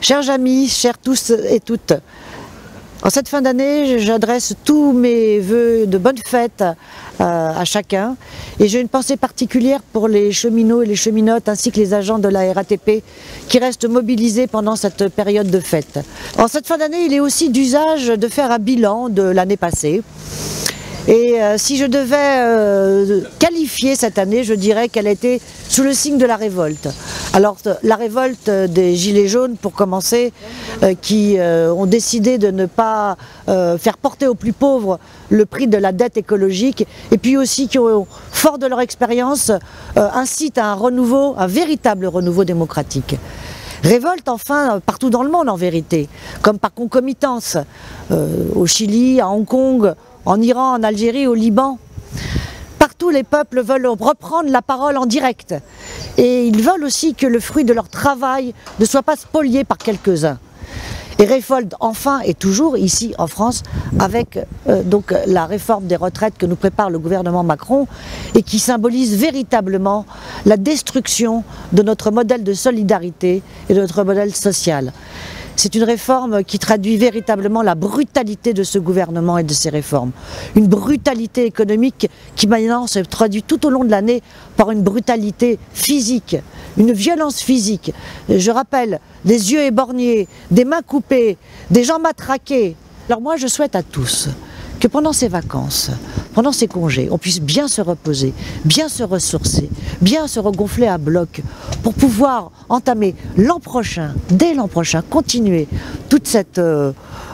Chers amis, chers tous et toutes, en cette fin d'année, j'adresse tous mes vœux de bonne fête à chacun et j'ai une pensée particulière pour les cheminots et les cheminotes ainsi que les agents de la RATP qui restent mobilisés pendant cette période de fête. En cette fin d'année, il est aussi d'usage de faire un bilan de l'année passée. Et si je devais qualifier cette année, je dirais qu'elle a été sous le signe de la révolte. Alors la révolte des Gilets jaunes pour commencer, qui ont décidé de ne pas faire porter aux plus pauvres le prix de la dette écologique et puis aussi qui ont, fort de leur expérience, incitent à un renouveau, un véritable renouveau démocratique. Révolte enfin partout dans le monde en vérité, comme par concomitance, au Chili, à Hong Kong, en Iran, en Algérie, au Liban. Partout les peuples veulent reprendre la parole en direct et ils veulent aussi que le fruit de leur travail ne soit pas spolié par quelques-uns. Et révolte enfin et toujours ici en France avec donc la réforme des retraites que nous prépare le gouvernement Macron et qui symbolise véritablement la destruction de notre modèle de solidarité et de notre modèle social. C'est une réforme qui traduit véritablement la brutalité de ce gouvernement et de ses réformes. Une brutalité économique qui maintenant se traduit tout au long de l'année par une brutalité physique, une violence physique. Je rappelle, des yeux éborgnés, des mains coupées, des jambes matraquées. Alors moi je souhaite à tous que pendant ces vacances, pendant ces congés, on puisse bien se reposer, bien se ressourcer, bien se regonfler à bloc pour pouvoir entamer l'an prochain, dès l'an prochain, continuer toute cette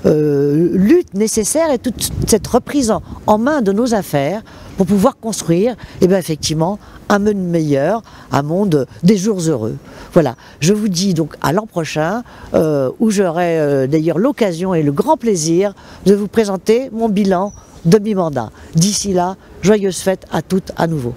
lutte nécessaire et toute cette reprise en main de nos affaires pour pouvoir construire, effectivement, un monde meilleur, un monde des jours heureux. Voilà, je vous dis donc à l'an prochain, où j'aurai d'ailleurs l'occasion et le grand plaisir de vous présenter mon bilan de mi-mandat. D'ici là, joyeuses fêtes à toutes à nouveau.